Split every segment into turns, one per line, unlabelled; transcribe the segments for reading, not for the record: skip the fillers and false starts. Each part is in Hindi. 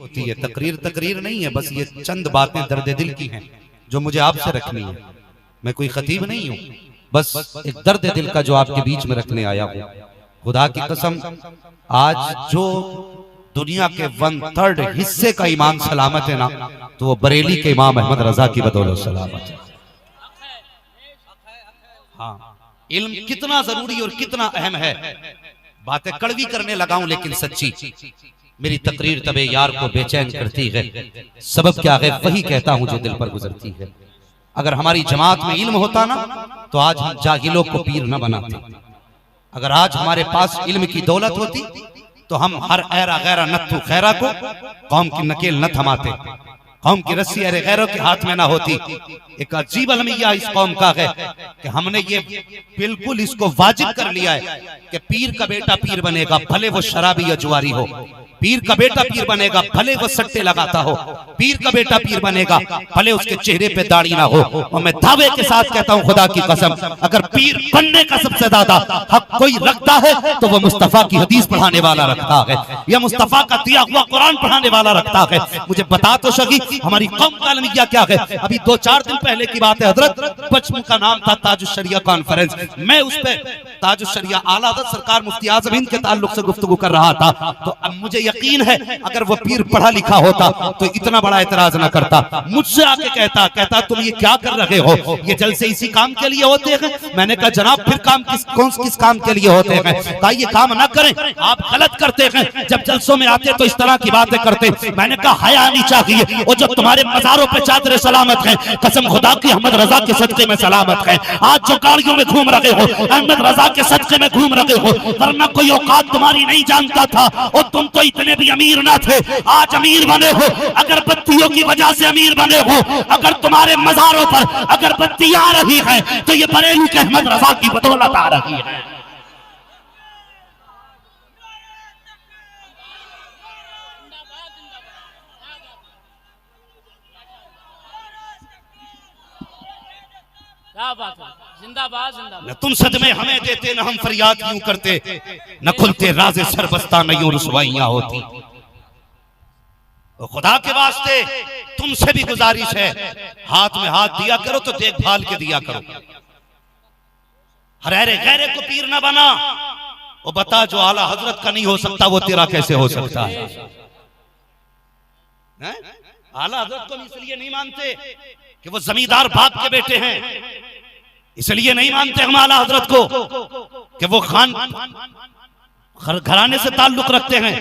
होती है। तकरीर तकरीर नहीं है, बस ये चंद बातें दर्द दिल की हैं जो मुझे आपसे रखनी है। मैं कोई खतीब नहीं हूं, बस एक दर्द दिल का जो आपके बीच में रखने आया हूं। खुदा की कसम, आज जो दुनिया के 1/3 हिस्से का ईमान सलामत है ना, तो वो बरेली के इमाम अहमद रजा की बदौलत सलामत है। हाँ, इल्म कितना जरूरी और कितना अहम है, बातें कड़वी करने लगाऊं लेकिन सच्ची। मेरी तकरीर तबे यार को बेचैन करती है, सबब क्या है वही कहता हूं जो दिल पर गुजरती है। अगर हमारी जमात में इल्म होता ना, तो आज हम जाहिलों को पीर न बनाते। अगर आज हमारे पास इल्म की दौलत होती, तो हम हर ऐरा गैरा नत्थु खैरा को कौम की नकेल न थमाते, कौम की रस्सी अरे गैरों के हाथ में ना होती। एक अजीब अलमिया इस कौम का है कि हमने ये बिल्कुल इसको वाजिब कर लिया है कि पीर का बेटा पीर बनेगा, भले वो शराबी या जुआरी हो। पीर का बेटा पीर बनेगा, भले वो सट्टे लगाता हो। पीर का बेटा पीर बनेगा, भले उसके चेहरे पे दाढ़ी ना हो। और मैं दावे के साथ कहता हूं खुदा की कसम, अगर पीर बनने का सबसे ज्यादा हक कोई रखता है तो वो मुस्तफा की हदीस पढ़ाने वाला रखता है, या मुस्तफा का दिया हुआ कुरान पढ़ाने वाला रखता है। मुझे बता तो सकी हमारी कौम का अलमिया क्या है। अभी 2-4 दिन पहले की बात है, हजरत बचपन का नाम था ताजुश्शरिया कॉन्फ्रेंस। मैं उस पे ताजुश्शरिया आला हज़रत सरकार मुफ्ती आज़म हिंद के ताल्लुक से गुफ्तगू कर रहा था। तो अब मुझे यकीन है अगर वो पीर पढ़ा लिखा होता तो इतना बड़ा एतराज ना करता। मुझसे आके कहता तुम ये क्या कर रहे हो, ये जलसे इसी काम के लिए होते हैं। मैंने कहा जनाब फिर काम किस काम के लिए होते हैं। कहा ये काम ना करें, आप गलत करते हैं। जब जलसों में आते तो इस तरह की बातें करते। मैंने कहा हया आनी चाहिए। और जो तुम्हारे मज़ारों पे चादर सलामत है, कसम खुदा की अहमद रजा के सदके में सलामत है। आज जो गाड़ियों में घूम रहे हो, अहमद रजा के सदके में घूम रहे हो, वरना कोई औकात तुम्हारी नहीं जानता था। और तुम तो इतने भी अमीर ना थे, आज अमीर बने हो। अगरबत्तियों की वजह से अमीर बने हो। अगर तुम्हारे मज़ारों पर अगरबत्ती आ रही है तो ये बरेली के अहमद रजा की बदौलत आ रही है।
क्या बात है, जिंदाबाद जिंदाबाद।
न तुम सदमे हमें देते, न हम फरियाद यूं करते, न खुलते राज़े सरबस्ता न यूं रुसवाइयां होती। तो खुदा के वास्ते तुमसे भी गुजारिश है, हाथ में हाथ दिया करो तो देखभाल के दिया करो। हरेरे गैरे को पीर ना बना। वो बता जो आला हजरत का नहीं हो सकता वो तेरा कैसे हो सकता है? आला हजरत को इसलिए नहीं मानते कि वो जमींदार बाप के बेटे हैं, इसलिए नहीं मानते हम आला हजरत को कि वो खान घराने से ताल्लुक रखते हैं।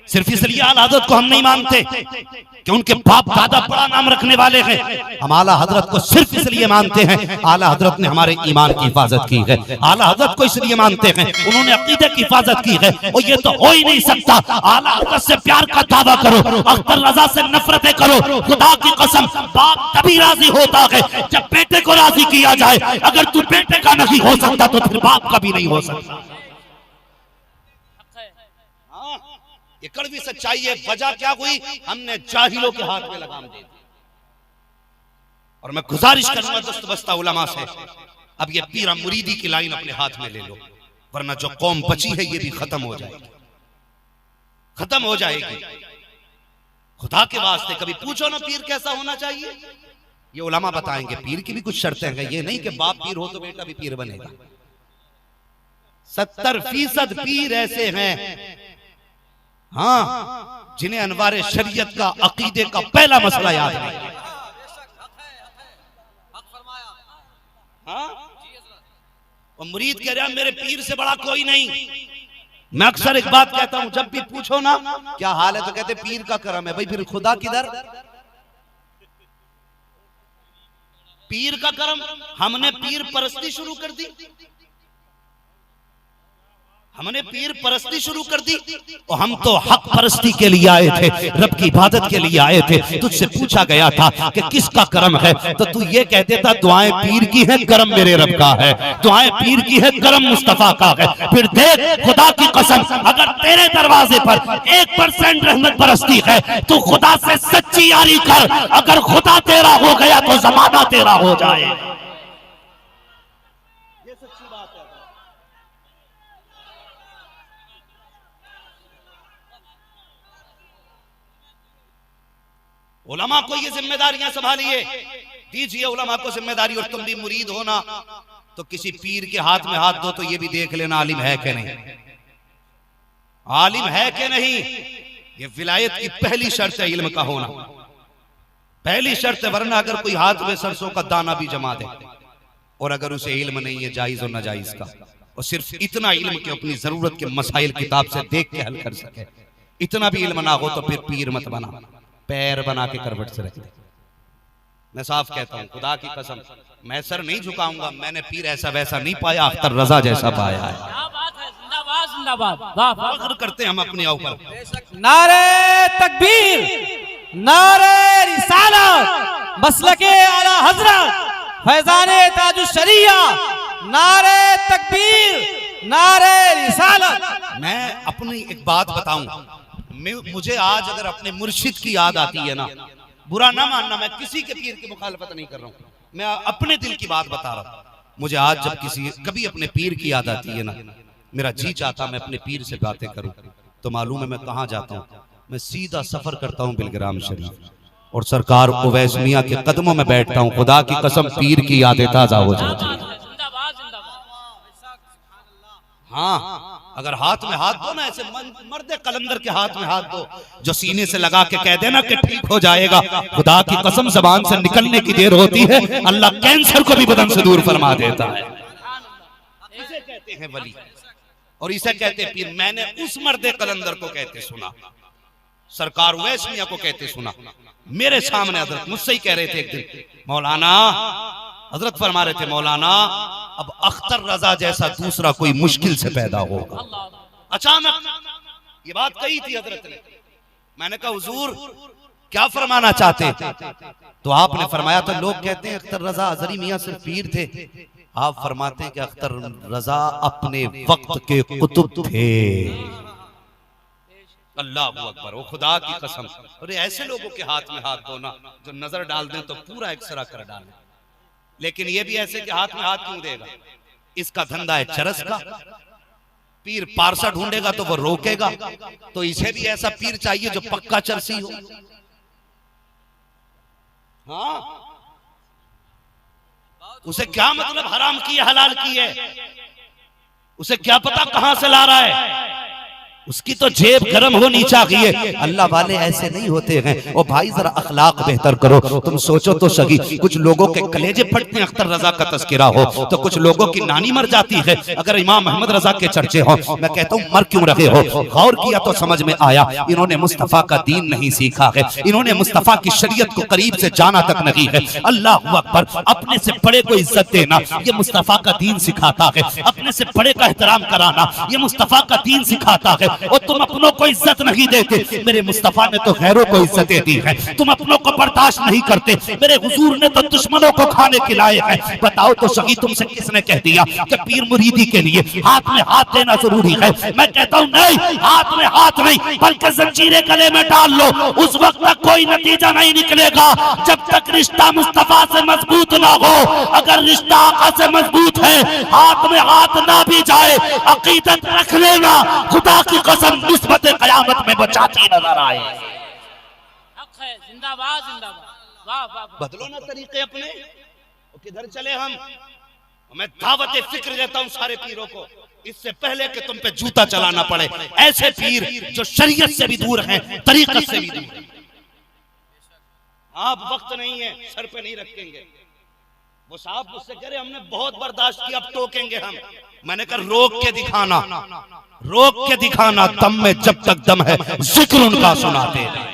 सिर्फ इसलिए आला हजरत को हम नहीं मानते कि उनके बाप दादा बड़ा नाम रखने वाले हैं। हम आला हजरत को सिर्फ इसलिए मानते हैं, आला हजरत ने हमारे ईमान की हिफाजत की है। आला हजरत को इसलिए मानते हैं, उन्होंने अकीदे की हिफाजत की है। और ये तो हो ही नहीं सकता। आला हजरत से प्यार का दावा करो, अख्तर रजा से नफरतें करो। खुदा की कसम, बाप तभी राजी होता है जब बेटे को राजी किया जाए। अगर तू बेटे का नहीं हो सकता तो फिर बाप का भी नहीं हो सकता। ये कड़वी सच्चाई है। वजह क्या हुई? हमने जाहिलों के हाथ में लगाम दे दी। और मैं गुजारिश करूंगा दोस्त बस्ता उलमा से, अब ये पीरा मुरीदी की लाइन अपने हाथ में ले लो, वरना जो कौम बची है ये भी खत्म हो जाएगी, खत्म हो जाएगी। खुदा के वास्ते कभी पूछो ना पीर कैसा होना चाहिए, ये उलमा बताएंगे। पीर की भी कुछ शर्तें हैं, ये नहीं कि बाप पीर हो तो बेटा भी पीर बनेगा। 70% पीर ऐसे हैं, हाँ, जिन्हें अनवारे शरीयत का अकीदे का पहला मसला याद नहीं। हाँ? और मुरीद कह रहा मेरे पीर से बड़ा कोई नहीं। मैं अक्सर एक बात कहता हूं, जब भी पूछो ना क्या हाल है तो कहते पीर का करम है। भाई फिर खुदा किधर? पीर का करम? हमने पीर परस्ती शुरू कर दी, हमने पीर परस्ती शुरू कर दी। और हम तो हक परस्ती के लिए आए थे, रब की इबादत के लिए आए थे। तुझसे पूछा गया था कि किसका करम है, तो तू ये कहते था दुआएं पीर की है, करम मेरे रब का है। दुआएं पीर की है, करम मुस्तफा का है। फिर देख खुदा की कसम, अगर तेरे दरवाजे पर 1% रहमत परस्ती है तो खुदा से सच्ची यारी कर। अगर खुदा तेरा हो गया तो जमाना तेरा हो जाए। उलमा को ये जिम्मेदारियां संभालिए, दीजिए उलमा को जिम्मेदारी। और तुम भी मुरीद हो ना तो किसी पीर के हाथ में हाथ दो तो ये भी देख लेना आलिम है कि नहीं, आलिम है कि नहीं। ये विलायत की पहली शर्त है इल्म का होना, पहली शर्त है। वरना अगर कोई हाथ में सरसों का दाना भी जमा दे और अगर उसे इल्म नहीं है जायज और नाजायज का, और सिर्फ इतना इल्म के अपनी जरूरत के मसाइल किताब से देख के हल कर सके, इतना भी इल्म ना हो तो फिर पीर मत बना, पैर बना के करवट से रख दे। मैं साफ कहता हूं खुदा की कसम, मैं सर नहीं झुकाऊंगा, मैंने पीर ऐसा वैसा नहीं पाया, अख्तर रजा जैसा पाया है।
क्या बात है, जिंदाबाद जिंदाबाद, वाह वाह।
फख्र करते हैं हम अपने ऊपर।
नारे तकबीर, नारे रिसालत, मसलके आला हजरत फैजाने ताजुश शरिया, नारे तकबीर, नारे रिसालत।
मैं अपनी एक बात बताऊं, मुझे आज अगर अपने मुर्शिद की याद आती है ना, बुरा ना मानना, मैं किसी के पीर की मुखालफत नहीं कर रहा हूं, मैं अपने दिल की बात बता रहा हूं। मुझे आज जब कभी अपने पीर की याद आती है ना, मेरा जी चाहता मैं अपने पीर से बातें करूं, तो मालूम है मैं कहां जाता हूं, मैं सीधा सफर करता हूं बिलग्राम शरीफ और सरकार उवैस मियां के कदमों में बैठता हूं। खुदा की कसम पीर की यादें ताजा हो जाती है।
जिंदाबाद जिंदाबाद।
हाँ, अगर हाथ में हाथ दो ना, ऐसे मर्द कलंदर के हाथ में हाथ दो जो सीने से लगा के कह देना कि ठीक हो जाएगा, खुदा की कसम जबान से निकलने की देर होती है, अल्लाह कैंसर को भी बदन से दूर फरमा देता है। इसे कहते हैं वली और इसे कहते हैं पीर। मैंने उस मर्द कलंदर को कहते सुना, सरकार उवैस मियां को कहते सुना, मेरे सामने हजरत मुझसे ही कह रहे थे एक दिन, मौलाना, हजरत फरमा रहे थे मौलाना अब अख्तर रजा जैसा दूसरा कोई मुश्किल से पैदा होगा। अचानक ये बात कही थी हजरत ने। मैंने कहा हुजूर क्या फरमाना चाहते, तो आपने फरमाया था लोग कहते हैं अख्तर रजा अजरी मियां सिर्फ पीर थे, आप फरमाते हैं कि अख्तर रजा अपने वक्त के कुतुब थे। अल्लाह अकबर, वो खुदा की कसम। अरे ऐसे लोगों के हाथ में हाथ दो ना जो नजर डाल दें तो पूरा एक्सरा कर डालें, लेकिन ये भी ऐसे कि हाथ में हाथ क्यों देगा, इसका धंधा है चरस का। पीर पारसा ढूंढेगा तो वो रोकेगा, तो इसे भी ऐसा पीर चाहिए जो पक्का चरसी हो। हाँ, उसे क्या मतलब हराम की है हलाल की है, उसे क्या पता कहां से ला रहा है, उसकी तो जेब गर्म होनी चाहिए। अल्लाह वाले ऐसे नहीं होते हैं। और भाई जरा अखलाक बेहतर करो, तुम सोचो तो सही, कुछ लोगों के कलेजे फटते हैं अख्तर रजा का तस्करा हो तो कुछ लोगों की नानी मर जाती है अगर इमाम अहमद रजा के चर्चे हो। मैं कहता हूँ मर क्यों रहे हो, गौर किया तो समझ में आया इन्होंने मुस्तफा का दीन नहीं सीखा है, इन्होंने मुस्तफा की शरीयत को करीब से जाना तक नहीं है। अल्लाह अकबर, अपने से बड़े को इज्जत देना ये मुस्तफा का दीन सिखाता है, अपने से बड़े का एहतराम कराना ये मुस्तफा का दीन सिखाता है। और तुम अपनों को इज्जत नहीं देते, मेरे मुस्तफा ने तो गैरों को इज्जतें दी है। तुम अपनों को बर्दाश्त नहीं करते, मेरे हुजूर ने तो दुश्मनों को खाने खिलाए हैं। बताओ तो सही तुमसे किसने कह दिया कि पीर मुरीदी के लिए हाथ में हाथ देना जरूरी है। मैं कहता हूँ नहीं, हाथ में हाथ नहीं बल्कि जंजीरें गले में डाल लो, उस वक्त तक कोई नतीजा नहीं निकलेगा जब तक रिश्ता मुस्तफा से मजबूत ना हो। अगर रिश्ता आका से मजबूत है, हाथ में हाथ ना भी जाए, अकीदत रख लेना, खुदा की कसम निस्बत कयामत में बचाती नजर आए।
हक है, जिंदाबाद जिंदाबाद, वाह वाह वाह।
बदलो ना तरीके अपने, किधर चले हम। मैं दावत फिक्र देता हूँ सारे पीरों को, इससे पहले कि तुम पे जूता चलाना पड़े, ऐसे पीर जो शरीयत से भी दूर हैं, तरीकत से भी दूर हैं। आप वक्त नहीं है, सर पे नहीं रखेंगे। वो साहब मुझसे कह रहे हमने बहुत बर्दाश्त किया, अब टोकेंगे हम। मैंने कहा रोक के दिखाना, रोक के दिखाना, दम में जब तक दम है जिक्र उनका सुनाते हैं।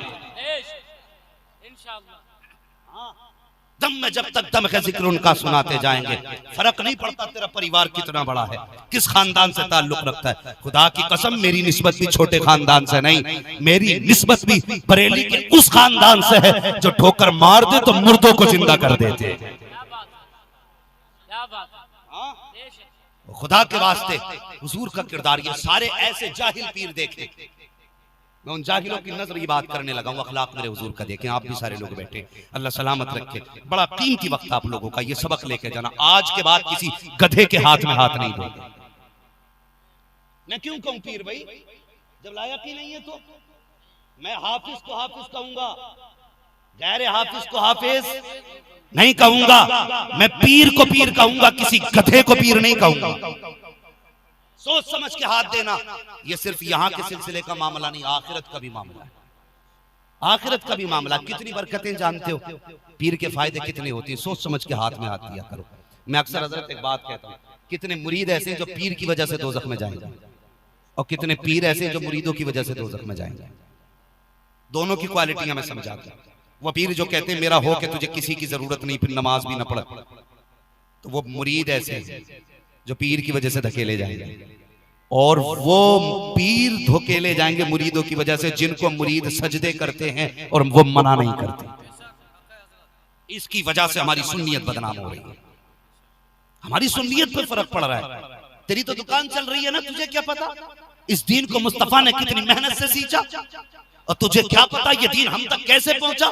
दम में जब तक दम है जिक्र उनका सुनाते जाएंगे। फर्क नहीं पड़ता तेरा परिवार कितना बड़ा है, किस खानदान से ताल्लुक रखता है। खुदा की कसम मेरी निस्बत भी छोटे खानदान से नहीं, मेरी निस्बत भी बरेली के उस खानदान से है जो ठोकर मार दे तो मुर्दों को जिंदा कर देते। खुदा के वास्ते हुजूर का किरदार, ये सारे ऐसे जाहिल पीर देखे। मैं उन जाहिलों की नजर ये बात करने लगा हूं, अखलाक मेरे हुजूर का देखें। आप भी सारे लोग बैठे, अल्लाह सलामत रखे। बड़ा कीमती वक्त आप लोगों का, ये सबक लेके जाना। आज के बाद किसी गधे के हाथ में हाथ नहीं दो। मैं क्यों कहूं पीर भाई, जब लायक ही नहीं है तो मैं हाफिज को हाफिज कहूंगा, गैर हाफिज को हाफिज नहीं कहूंगा, मैं पीर को पीर कहूंगा, किसी गधे को पीर नहीं कहूंगा। सोच समझ के हाथ देना। ये सिर्फ यहां के सिलसिले का मामला नहीं, आखिरत का भी मामला है। आखिरत का भी मामला। कितनी बरकतें जानते हो, पीर के फायदे कितने होते हैं, सोच समझ के हाथ में हाथ दिया करो। मैं अक्सर हजरत एक बात कहता हूँ, कितने मुरीद ऐसे हैं जो पीर की वजह से दोज़ख में जाएंगे, और कितने पीर ऐसे हैं जो मुरीदों की वजह से दोज़ख में जाएंगे। दोनों की क्वालिटी हमें समझाते हैं। वो पीर जो कहते हैं मेरा हो के तुझे किसी की जरूरत नहीं, फिर नमाज भी ना पढ़, तो वो मुरीद ऐसे हैं जो पीर की वजह से धकेले जाएंगे। और वो पीर धकेले जाएंगे मुरीदों की वजह से जिनको मुरीद सजदे करते हैं और वो मना नहीं करते। इसकी वजह से हमारी सुन्नियत बदनाम हो रही है, हमारी सुन्नियत पर फर्क पड़ रहा है। तेरी तो दुकान चल रही है ना, तुझे क्या पता इस दीन को मुस्तफा ने कितनी मेहनत से सींचा, और तुझे क्या पता ये दीन हम तक कैसे पहुंचा।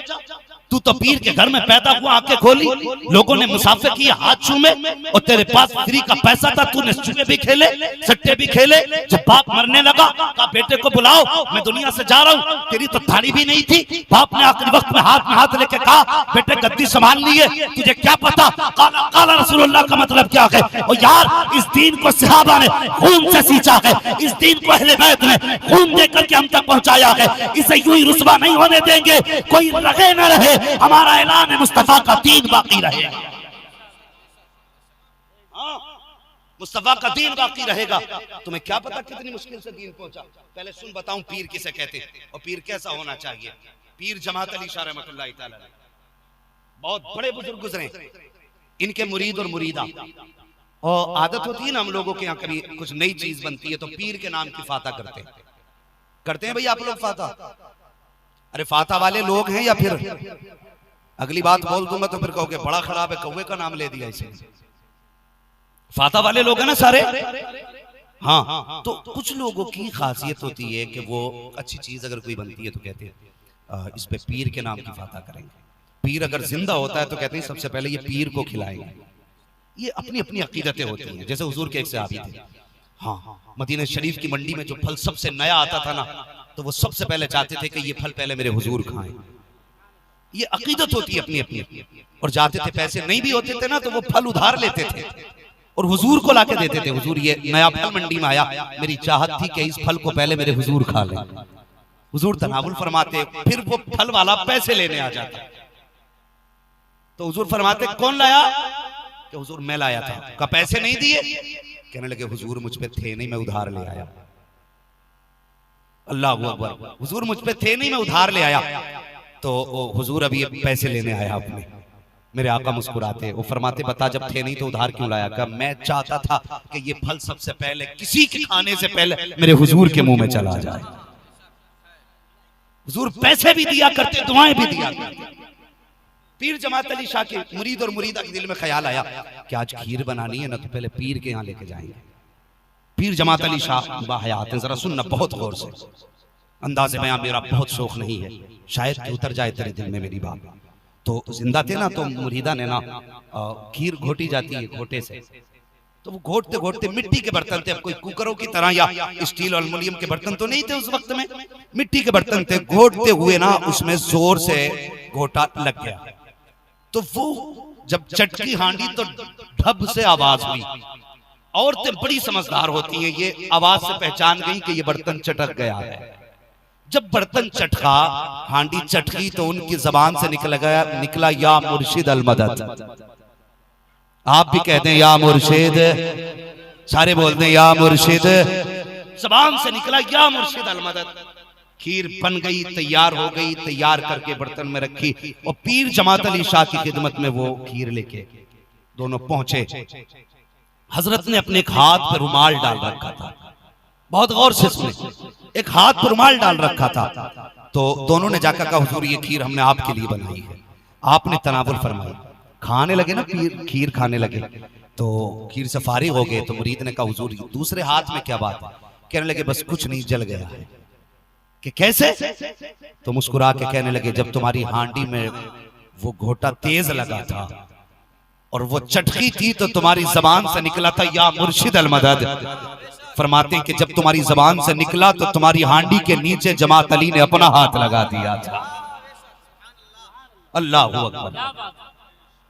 तू तो पीर के घर में पैदा हुआ, आंखें खोली, लोगों ने मुसाफिर किए, हाथ चूमे, और तेरे पास फ्री का पैसा था, तूने चूहे भी खेले, सट्टे भी खेले। जब बाप मरने लगा, कहा बेटे को बुलाओ, मैं दुनिया से जा रहा हूँ। तेरी तो थाली भी नहीं थी, बाप ने आखिरी वक्त में हाथ लेके कहा बेटे गद्दी संभाल लिए, तुझे क्या पता काला काला रसूलुल्लाह का मतलब क्या है। और यार इस दीन को सहाबा ने खून से सींचा है, इस दीन को अहले बैत ने खून देकर के हम तक पहुंचाया है। इसे यूं ही रुस्वा नहीं होने देंगे, कोई रहे न रहे, हमारा ऐलान है मुस्तफा का दीन बाकी रहेगा। मुस्तफा का दीन बाकी रहेगा। तुम्हें क्या पता कितनी मुश्किल से दीन पहुंचा। पहले सुन बताऊं पीर किसे कहते हैं और पीर कैसा होना चाहिए। पीर जमात अली शाह रहमतुल्लाह तआला बहुत बड़े बुजुर्ग गुजरे, इनके मुरीद और मुरीदा, और आदत होती है ना हम लोगों के यहाँ कभी कुछ नई चीज बनती है तो पीर के नाम की फाता करते हैं भाई आप लोग फाता। अरे फाता वाले लोग हैं या फिर अगली बात बोल दूंगा तो फिर कहोगे बड़ा खराब है, कौवे का नाम ले दिया इसे। फाता वाले लोग हैं ना सारे। हाँ, तो कुछ लोगों की खासियत होती है कि वो अच्छी चीज अगर कोई बनती है तो कहते हैं इस पे पीर के नाम की फाता करेंगे। पीर अगर जिंदा होता है तो कहते हैं सबसे पहले ये पीर को खिलाएंगे। ये अपनी अपनी अकीदतें होती हैं। जैसे हुजूर के एक सहाबी थे, हाँ, मदीना शरीफ की मंडी में जो फल सबसे नया आता था ना, तो वो सबसे पहले चाहते थे कि ये फल पहले मेरे हुजूर खाएं। ये अकीदत होती है अपनी अपनी। और जाते थे, पैसे नहीं भी होते थे ना तो वो फल उधार लेते थे और हुजूर को लाके देते थे। हुजूर ये नया फल मंडी में आया, मेरी चाहत थी कि इस फल को पहले मेरे हुजूर खा लें। हुजूर तनावुल फरमाते, फिर वो फल वाला पैसे लेने आ जाता, तो हुजूर फरमाते कौन लाया? कि हुजूर मैं लाया था। का पैसे नहीं दिए? कहने लगे हुजूर मुझ पे थे नहीं, मैं उधार ले आया। अल्लाहू अकबर, हुजूर मुझ पे थे नहीं, मैं उधार ले आया। तो हुजूर अभी ये पैसे लेने आया अपने। मेरे आका मुस्कुराते, वो फरमाते बता जब थे नहीं तो उधार क्यों लाया? का मैं चाहता था कि ये फल सबसे पहले किसी के खाने से पहले मेरे हुजूर के मुंह में चला जाए। हुजूर पैसे भी दिया करते, दुआएं भी दिया करते। पीर जमात अली शाह के मुरीद और मुरीदा के दिल में ख्याल आया कि आज खीर बनानी है ना, तो पहले पीर के यहाँ लेके जाएंगे। पीर जमात अली शाह बाहयात हैं, जरा सुनना बहुत गौर से। अंदाज़े बयां मेरा बहुत शौक नहीं है, शायद कि उतर जाए तेरे दिल में मेरी बात। तो जिंदा थे ना, तो मुरीदा ने ना खीर घोटी जाती है घोटे से, तो वो घोटते घोटते, मिट्टी के बर्तन थे, अब कोई कुकरों की तरह या स्टील और एल्युमिनियम के बर्तन तो नहीं थे उस वक्त में, मिट्टी के बर्तन थे। घोटते हुए ना उसमें जोर से घोटा लग गया, तो वो जब चटकी हांडी तो ढब से आवाज हुई। औरतें बड़ी समझदार होती हैं, ये आवाज से पहचान गई कि ये बर्तन चटक गया है। जब बर्तन चटका, हांडी चटकी, तो उनकी जबान से निकला या मुर्शिद अल मदद। आप भी कहते हैं या मुर्शिद, सारे बोलते हैं या मुर्शिद। जबान से निकला या मुर्शिद अल मदद। खीर बन गई, तैयार हो गई, तैयार करके बर्तन में रखी, और पीर जमात अली शाह की खिदमत में वो खीर लेके दोनों पहुंचे। हजरत ने अपने एक हाथ पर रुमाल डाल रखा था, बहुत गौर से सुने, एक हाथ पर रुमाल डाल रखा था। तो दोनों ने जाकर कहा हुजूर ये खीर हमने आपके लिए बनाई है। आपने तनावुल फरमाई, खाने लगे ना, पीर खीर खाने लगे। तो खीर से फारिग हो गए तो मुरीद ने कहा हुजूर दूसरे हाथ में क्या बात है? कहने लगे बस कुछ नहीं, जल गया है। कि कैसे? तो मुस्कुरा के कहने लगे जब तुम्हारी हांडी में वो घोटा तेज लगा था और वो चटकी थी तो तुम्हारी जबान से निकला था या मुर्शिद अल मदद। फरमाते हैं कि जब तुम्हारी जबान से निकला तो तुम्हारी हांडी के नीचे जमात अली ने अपना हाथ लगा दिया था। अल्लाह हू अकबर।
क्या बात है।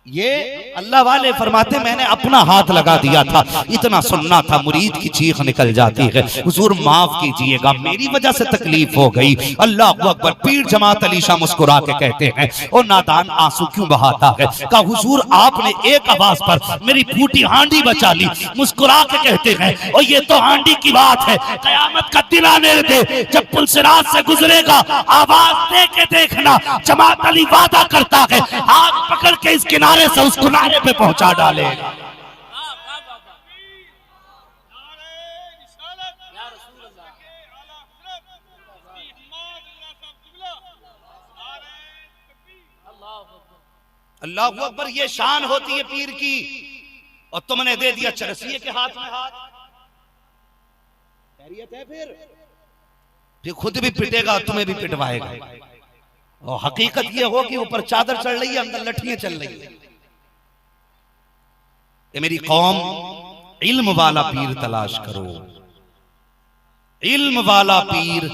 ये अल्लाह वाले फरमाते मैंने अपना हाथ लगा दिया था, इतना सुनना था मुरीद की चीख निकल जाती है, हुजूर माफ कीजिएगा मेरी वजह से तकलीफ हो गई। अल्लाह अकबर। पीर जमात अली शाह मुस्कुरा के कहते हैं ओ नादान आंसू क्यों बहाता है? कहा हुजूर आपने एक आवाज पर मेरी फूटी हांडी बचा ली। मुस्कुरा के कहते हैं और ये तो हांडी की बात है, कयामत का दिन आने दे जब पुलसिरात से गुजरेगा आवाज दे के देखना, जमात अली वादा करता है हाथ पकड़ के इस किनारे से उस किनारे पे पहुंचा डालेगा।
वाह, वाह, वाह, वाह। या रसूल अल्लाह। अल्लाह अकबर।
अल्लाह अकबर। ये शान होती है पीर की, और तुमने दे दिया चरसिए के हाथ में हाथ। खैरियत है फिर खुद भी पिटेगा तुम्हें भी पिटवाएगा। और हकीकत ये हो कि ऊपर चादर चढ़ रही है अंदर लठियां चल रही है। ये मेरी कौम इल्म वाला पीर तलाश करो, इल्म वाला पीर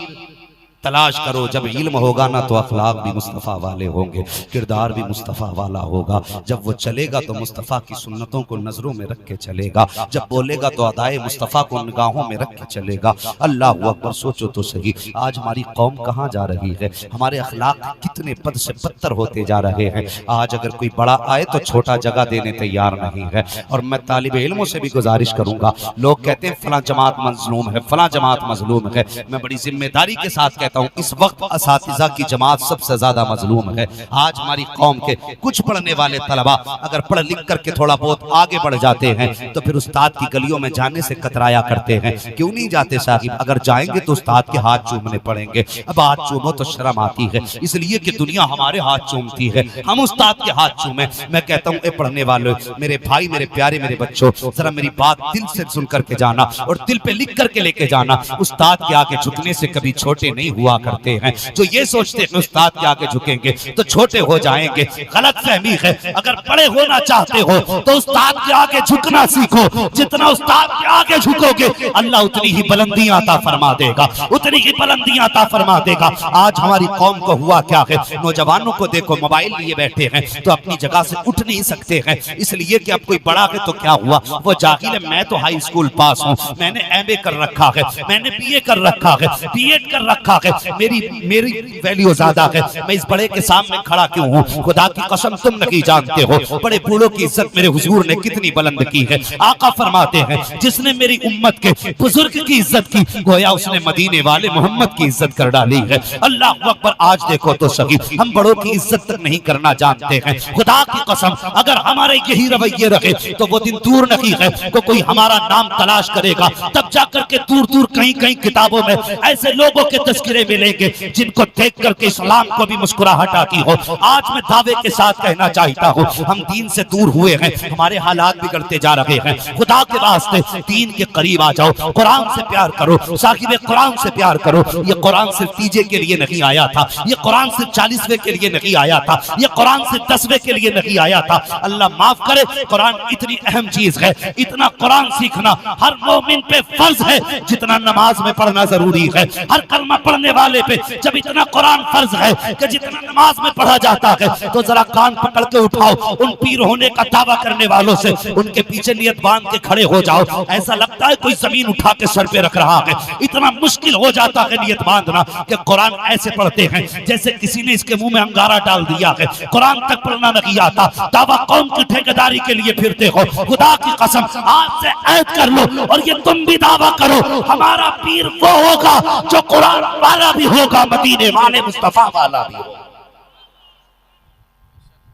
तलाश करो। जब इल्म होगा ना तो अखलाक भी मुस्तफ़ा वाले होंगे, किरदार भी मुस्तफ़ा वाला होगा। जब वो चलेगा तो मुस्तफ़ा की सुन्नतों को नजरों में रख के चलेगा, जब बोलेगा तो अदाए मुस्तफ़ा को निगाहों में रख के चलेगा। अल्लाह अकबर। सोचो तो सही आज हमारी कौम कहाँ जा रही है, हमारे अखलाक कितने पद से पत्थर होते जा रहे हैं। आज अगर कोई बड़ा आए तो छोटा जगह देने तैयार नहीं है। और मैं तालिब इल्मों से भी गुजारिश करूंगा, लोग कहते हैं फला जमात मजलूम है, फला जमात मजलूम है। मैं बड़ी जिम्मेदारी के साथ इस वक्त असातिज़ा की जमात सबसे ज्यादा मजलूम है। आज हमारी कौम के कुछ पढ़ने वाले तलबा अगर पढ़ लिख करके थोड़ा बहुत आगे बढ़ जाते हैं तो फिर उस्ताद की गलियों में जाने से कतराया करते हैं। क्यों नहीं जाते साहिब? अगर जाएंगे तो उस्ताद के हाथ चूमने पड़ेंगे। अब हाथ चूमो तो शर्म आती है, इसलिए कि दुनिया हमारे हाथ चूमती है, हम उस्ताद के हाथ चूमे। मैं कहता हूँ पढ़ने वालों, मेरे भाई, मेरे प्यारे, मेरे बच्चों, जरा मेरी बात दिल से सुन करके जाना और दिल पे लिख करके लेके जाना। उस्ताद के आगे झुकने से कभी छोटे नहीं हुआ करते हैं। जो ये सोचते हैं उस्ताद के आगे झुकेंगे तो छोटे हो जाएंगे, गलत फहमी है। अगर बड़े होना चाहते हो तो उस्ताद के आगे झुकना सीखो। जितना उस्ताद के आगे झुकोगे अल्लाह उतनी ही बुलंदियां अता फरमा देगा, उतनी ही बुलंदियां अता फरमा देगा। आज हमारी कौम को हुआ क्या है, नौजवानों को देखो मोबाइल लिए बैठे हैं तो अपनी जगह से उठ नहीं सकते हैं, इसलिए कि अब कोई बड़ा है तो क्या हुआ, वो जाहिल है। मैं तो हाई स्कूल पास हूँ, मैंने एमए कर रखा है, मैंने बीए कर रखा है, बीएड कर रखा है, मेरी वैल्यू ज्यादा है। मैं इस बड़े के सामने खड़ा क्यों हूँ? खुदा की कसम तुम नहीं जानते हो बड़े बूढ़ों की इज्जत मेरे हुजूर ने कितनी बुलंद की है। आका फरमाते हैं जिसने मेरी उम्मत के बुजुर्ग की इज्जत की गोया उसने मदीने वाले मोहम्मद की इज्जत कर डाली है। अल्लाह अकबर। आज देखो तो सही हम बड़ों की इज्जत तक नहीं करना जानते हैं। खुदा की कसम अगर हमारे यही रवैये रहे तो वो दिन दूर नहीं है को कोई हमारा नाम तलाश करेगा, तब जाकर के दूर दूर कहीं कहीं किताबों में ऐसे लोगों के तस्करे मिलेंगे जिनको देख करके इस्लाम को भी मुस्कुराहट आती हो। आज मैं दावे के साथ कहना चाहता हूँ हम दीन से दूर हुए हैं, हमारे हालात बिगड़ते जा रहे हैं। खुदा के वास्ते दीन के करीब आ जाओ, कुरान से प्यार करो, साहिब कुरान से प्यार करो। ये कुरान सिर्फ तीजे के लिए नहीं आया था, ये कुरान सिर्फ 40वें के लिए नहीं आया था, ये कुरान सिर्फ 10वें के लिए नहीं आया था। अल्लाह माफ करे, कुरान इतनी अहम चीज है, इतना कुरान सीखना हर मोमिन पे फर्ज है जितना नमाज में पढ़ना जरूरी है। हर कलमा पढ़ने वाले पे जब इतना कुरान फर्ज है कि जितना नमाज में पढ़ा जाता है, तो जरा कान पकड़ के उठाओ उन पीर होने का दावा करने वालों से, उनके पीछे नियत बांध के खड़े हो जाओ। ऐसा लगता है कोई जमीन उठा के सर पे रख रहा है, इतना मुश्किल हो जाता है नियत बांधना कि कुरान ऐसे पढ़ते हैं जैसे किसी ने इसके मुंह में अंगारा डाल दिया है। कुरान तक पढ़ना नहीं आता, दावा कौम की ठेकेदारी के लिए फिरते हो। खुदा की कसम आज से ऐद कर लो और ये तुम भी दावा करो हमारा पीर वो होगा जो कुरान वाला भी होगा, मदीने वाले मुस्तफा वाला भी होगा।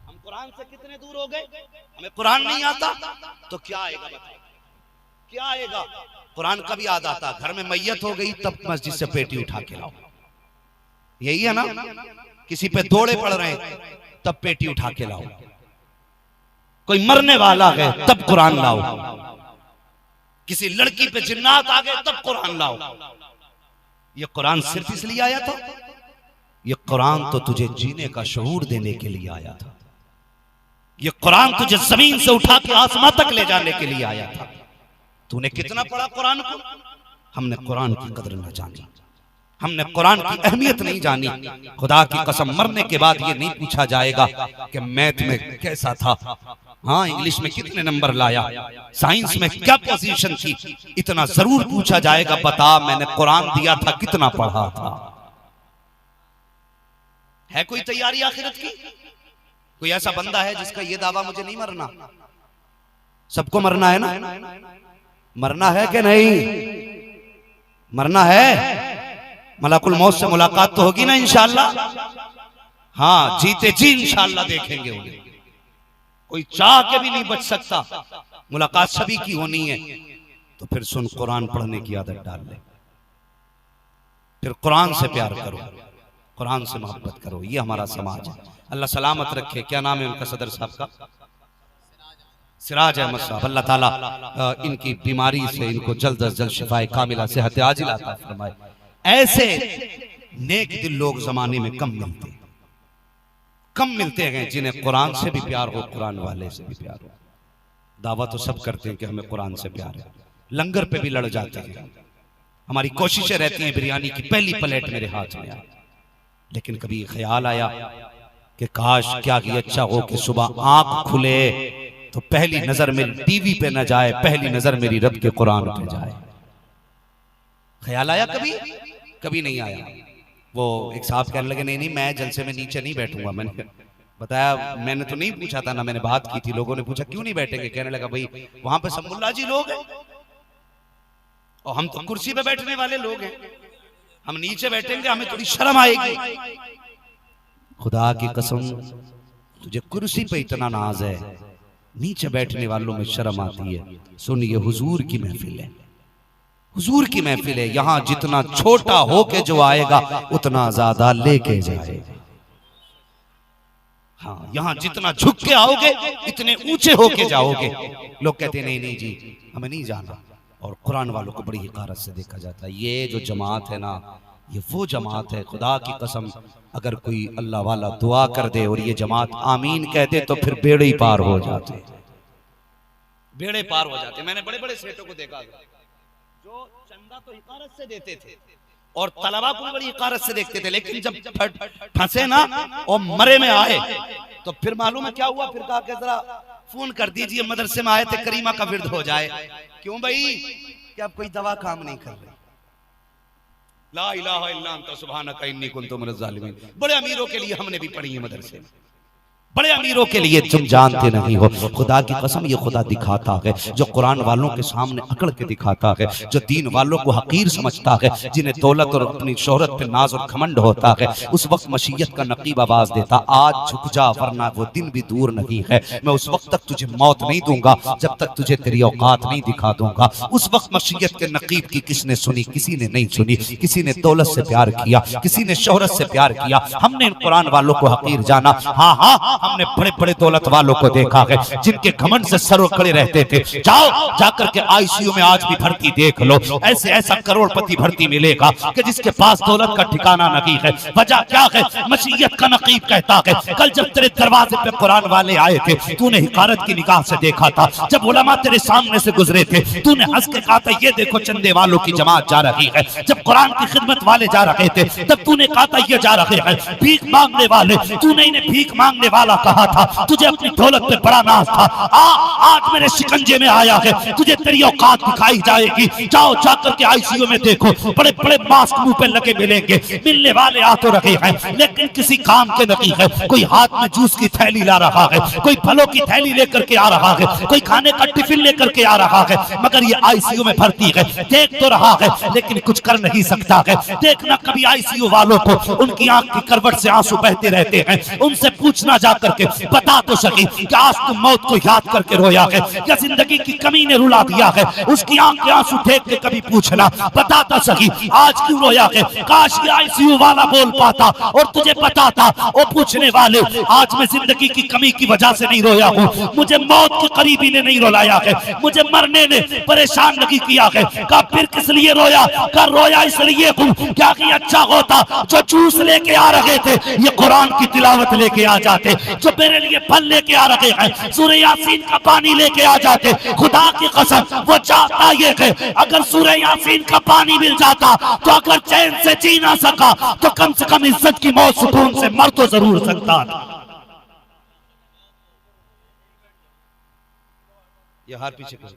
हम कुरान से कितने दूर हो गए, हमें कुरान नहीं आता तो क्या आएगा बताओ, क्या आएगा? कुरान कभी याद आता घर में मैयत हो गई तब मस्जिद से पेटी उठा के लाओ, यही है ना? किसी पे दौड़े पड़ रहे हैं तब पेटी उठा के लाओ, कोई मरने वाला है तब कुरान लाओ, किसी लड़की पे जिन्नात आ गए तब कुरान लाओ। ये कुरान सिर्फ इसलिए आया था? ये कुरान तो तुझे जीने का शऊर देने के लिए आया था। ये कुरान तुझे जमीन से उठा के आसमां तक ले जाने के लिए आया था। तूने कितना पढ़ा कुरान को? हमने कुरान की कदर न जानी, हमने कुरान की अहमियत नहीं जानी। खुदा की कसम मरने के बाद ये नहीं पूछा जाएगा कि मैथ में कैसा था, हाँ इंग्लिश में कितने नंबर लाया, साइंस में क्या पोजीशन थी, इतना जरूर पूछा जाएगा, बता मैंने कुरान दिया था कितना पढ़ा था। है कोई तैयारी आखिरत की? कोई ऐसा बंदा है जिसका ये दावा मुझे नहीं मरना? सबको मरना है ना? मरना है कि नहीं? मरना है। मलाकुल मौत से मुलाकात तो होगी ना इंशाअल्लाह। हाँ जीते जी इंशाअल्लाह देखेंगे उन्हें, कोई चाह के भी नहीं बच सकता, मुलाकात सभी की होनी है। तो फिर सुन, कुरान पढ़ने की आदत डाल ले, फिर कुरान से प्यार करो, कुरान से मोहब्बत करो। ये हमारा समाज है। अल्लाह सलामत रखे। क्या नाम है उनका सदर साहब का? सिराज अहमद साहब। अल्लाह ताला इनकी बीमारी से इनको जल्द अज जल्द शिफाए कामिला सेहत आजिला अता फरमाए। ऐसे नेक दिल लोग जमाने में कम मिलते हैं जिन्हें कुरान से भी प्यार हो, कुरान वाले से भी प्यार हो। दावा तो सब करते हैं कि हमें कुरान से प्यार है, लंगर पे भी लड़ जाते हैं, हमारी कोशिशें रहती हैं बिरयानी की पहली प्लेट मेरे हाथ में आए। लेकिन कभी ख्याल आया कि काश क्या कि अच्छा हो कि सुबह आंख खुले तो पहली नजर मेरी टीवी पे न जाए, पहली नजर मेरी रब के कुरान पे जाए। ख्याल आया कभी? कभी नहीं आया। वो एक साहब कहने लगे नहीं मैं जलसे में नीचे नहीं बैठूंगा। मैंने बताया मैंने तो नहीं पूछा था ना, मैंने बात की थी। लोगों ने पूछा क्यों नहीं बैठेंगे? कहने लगा भाई वहां पे सब मुल्ला जी लोग हैं और हम तो कुर्सी पे बैठने वाले लोग हैं, हम नीचे बैठेंगे हमें थोड़ी शर्म आएगी। खुदा की कसम तुझे कुर्सी पे इतना नाज है, नीचे बैठने वालों में शर्म आती है। सुन, ये हुजूर की महफिल है, हुजूर की महफिल है। यहां जितना छोटा होके जो आएगा उतना ज्यादा लेके जाएगा। हाँ, यहां जितना झुक के आओगे इतने ऊंचे होके जाओगे। लोग कहते नहीं नहीं जी हमें नहीं जाना, और कुरान वालों को बड़ी हिकारत से देखा जाता है। ये जो जमात है ना, ये वो जमात है, खुदा की कसम अगर कोई अल्लाह वाला दुआ कर दे और ये जमात आमीन कह दे तो फिर बेड़े ही पार हो जाते, बेड़े पार हो जाते। मैंने बड़े बड़े सेठों को देखा जो चंदा तो हिकारत से देते थे और तलबा को बड़ी हिकारत से देखते थे, लेकिन जब फंसे ना और मरे में आए तो फिर मालूम है क्या हुआ? फिर कहा कि जरा फोन कर दीजिए, मदरसे में आए थे करीमा का विर्द हो जाए। क्यों भाई? कि अब कोई दवा काम नहीं कर रही। ला इलाहा इल्ला अंता सुब्हानका इन्नी कुन्तु मिनज़ ज़ालिमीन। बड़े अमीरों के लिए हमने भी पढ़ी है मदरसे में, बड़े अमीरों के लिए। तुम जानते नहीं हो, खुदा की कसम ये खुदा दिखाता है जो कुरान वालों के सामने अकड़ के दिखाता है, जो दीन वालों को हकीर समझता है, जिन्हें दौलत और अपनी शोहरत पे नाज और घमंड होता है। उस वक्त मशीयत का नकीब आवाज देता, आज झुक जा वरना वो दिन भी दूर नहीं है। मैं उस वक्त तक तुझे मौत नहीं दूंगा जब तक तुझे तेरी औकात नहीं दिखा दूंगा। उस वक्त मशीयत के नकीब की किसने सुनी? किसी ने नहीं सुनी। किसी ने दौलत से प्यार किया, किसी ने शोहरत से प्यार किया। हमने इन कुरान वालों को हकीर जाना। हाँ हाँ, हमने बड़े बड़े दौलत वालों को देखा है जिनके घमंड से सरों खड़े रहते थे। जाओ जाकर के आईसीयू में आज भी भर्ती देख लो, ऐसे ऐसा करोड़पति भर्ती मिलेगा कि जिसके पास दौलत का ठिकाना नहीं है। वजह क्या है? मशीयत का नकीब कहता है कल जब तेरे दरवाजे पे कुरान वाले आए थे तूने हिकारत की निगाह से देखा था। जब उलमा तेरे सामने से गुजरे थे तूने हंस के कहा था ये देखो चंदे वालों की जमात जा रही है। जब कुरान की खिदमत वाले जा रहे थे तब तूने कहा था ये जा रहे हैं भीख मांगने वाले। तूने इन्हें भीख मांगने वाला कहा था, तुझे अपनी दौलत पे बड़ा नाज था। आज मेरे शिकंजे में आया है, तुझे तेरी औकात दिखाई जाएगी। जाओ जाकर के आईसीयू में देखो, बड़े बड़े मास्क मुंह पे लगे मिलेंगे। मिलने वाले आ तो रहे हैं लेकिन किसी काम के नहीं है। कोई हाथ में जूस की थैली ला रहा है, कोई फलों की थैली लेकर के आ रहा है, कोई खाने का टिफिन लेकर के आ रहा है, मगर ये आईसीयू में भर्ती है। देख तो रहा है लेकिन कुछ कर नहीं सकता है। देखना कभी आईसीयू वालों को उनकी आंख की करवट से आंसू बहते रहते हैं। उनसे पूछना जाकर के, बता तो सकी कि आज तुम मौत को याद करके रोया है या जिंदगी की कमी ने रुला दिया है? उसकी आंख के आंसू देख के कभी पूछना, बता तो सकी आज क्यों रोया है? काश ये आईसीयू वाला बोल पाता और तुझे पता था। वो पूछने वाले, आज मैं जिंदगी की कमी की वजह से नहीं रोया हूँ, मुझे मौत के करीबी ने नहीं रुलाया है, मुझे मरने ने परेशान नहीं किया है। का फिर किस लिए रोया? का रोया इसलिए हूँ क्या कि अच्छा होता जो जूस लेके आ रहे थे ये कुरान की तिलावत लेके आ जाते। जो मेरे लिए फल लेके आ रहे हैं, सूरह यासीन का पानी लेके आ जाते। खुदा की कसम वो चाहता ये है अगर सूरह यासीन का पानी मिल जाता तो अगर चैन से जी ना सका तो कम से कम इज्जत की मौत सुकून से मर तो जरूर सकता था। ये हार पीछे कर